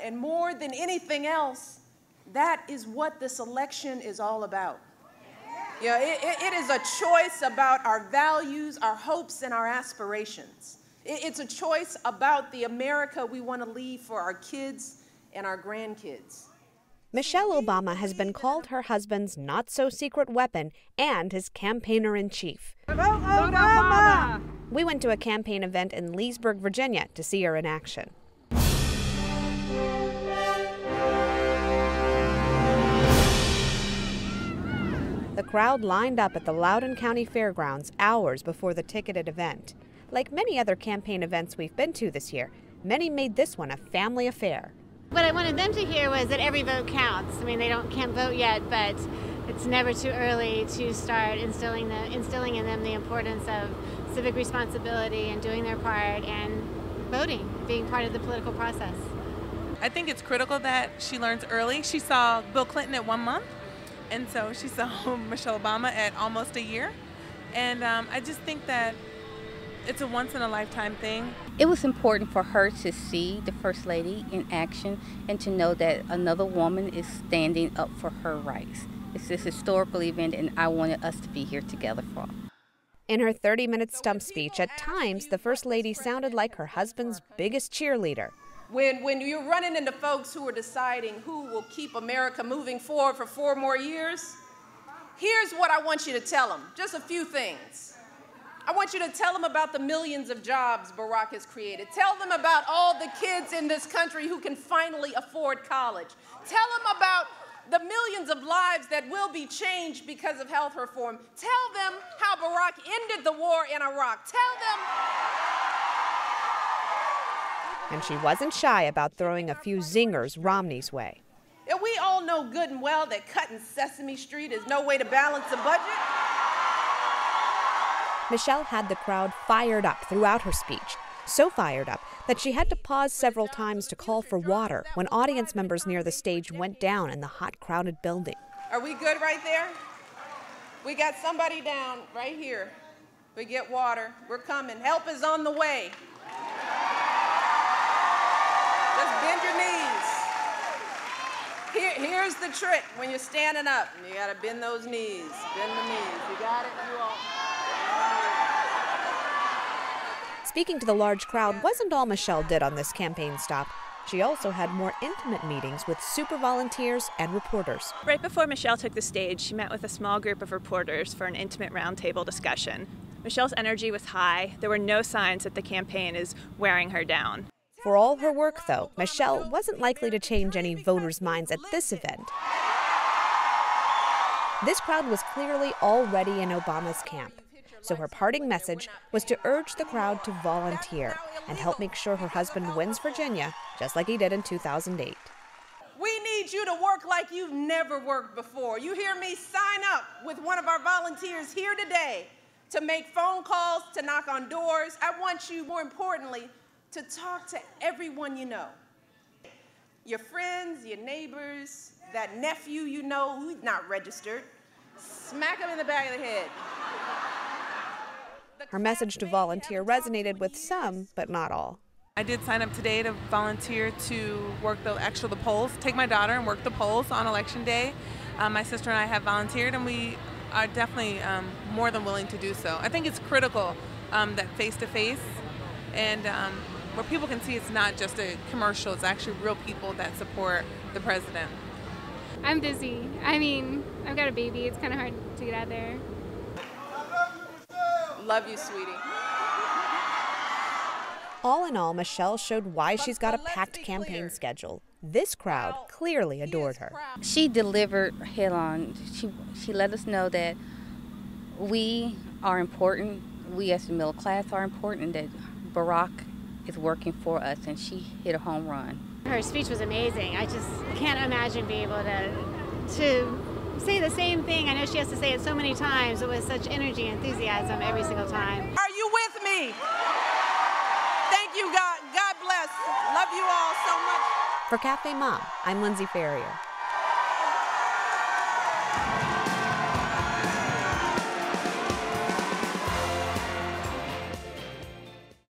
And more than anything else, that is what this election is all about. It is a choice about our values, our hopes, and our aspirations. It's a choice about the America we want to leave for our kids and our grandkids. Michelle Obama has been called her husband's not-so-secret weapon and his campaigner-in-chief. Vote Obama! We went to a campaign event in Leesburg, Virginia to see her in action. The crowd lined up at the Loudoun County Fairgrounds hours before the ticketed event. Like many other campaign events we've been to this year, many made this one a family affair. What I wanted them to hear was that every vote counts. I mean, they can't vote yet, but it's never too early to start instilling in them the importance of civic responsibility and doing their part and voting, being part of the political process. I think it's critical that she learns early. She saw Bill Clinton at 1 month, and so she saw Michelle Obama at almost a year. And I just think that it's a once-in-a-lifetime thing. It was important for her to see the First Lady in action and to know that another woman is standing up for her rights. It's this historical event, and I wanted us to be here together for it. In her 30-minute stump speech, at times, the First Lady sounded like her husband's biggest cheerleader. When you're running into folks who are deciding who will keep America moving forward for 4 more years, here's what I want you to tell them, just a few things. I want you to tell them about the millions of jobs Barack has created. Tell them about all the kids in this country who can finally afford college. Tell them about the millions of lives that will be changed because of health reform. Tell them how Barack ended the war in Iraq. Tell them. And she wasn't shy about throwing a few zingers Romney's way. We all know good and well that cutting Sesame Street is no way to balance a budget. Michelle had the crowd fired up throughout her speech, so fired up that she had to pause several times to call for water when audience members near the stage went down in the hot, crowded building. Are we good right there? We got somebody down right here. We get water. We're coming. Help is on the way. Just bend your knees. Here's the trick when you're standing up. You got to bend those knees. Bend the knees. You got it? You all. Speaking to the large crowd wasn't all Michelle did on this campaign stop. She also had more intimate meetings with super volunteers and reporters. Right before Michelle took the stage, she met with a small group of reporters for an intimate roundtable discussion. Michelle's energy was high. There were no signs that the campaign is wearing her down. For all her work, though, Michelle wasn't likely to change any voters' minds at this event. This crowd was clearly already in Obama's camp. So her parting message was to urge the crowd to volunteer and help make sure her husband wins Virginia, just like he did in 2008. We need you to work like you've never worked before. You hear me? Sign up with one of our volunteers here today to make phone calls, to knock on doors. I want you, more importantly, to talk to everyone you know. Your friends, your neighbors, that nephew you know who's not registered. Smack him in the back of the head. Her message to volunteer resonated with some, but not all. I did sign up today to volunteer to work the polls, take my daughter and work the polls on Election Day. My sister and I have volunteered, and we are definitely more than willing to do so. I think it's critical that face-to-face and where people can see it's not just a commercial, it's actually real people that support the president. I'm busy. I mean, I've got a baby. It's kind of hard to get out there. Love you, sweetie. All in all, Michelle showed why she's got a packed campaign schedule. This crowd clearly adored her. She delivered head on. She let us know that we are important, we as the middle class are important, and that Barack is working for us, and she hit a home run. Her speech was amazing. I just can't imagine being able to say the same thing. I know she has to say it so many times, but with such energy and enthusiasm every single time. Are you with me? Thank you, God. God bless. Love you all so much. For Cafe Mom, I'm Lindsay Ferrier.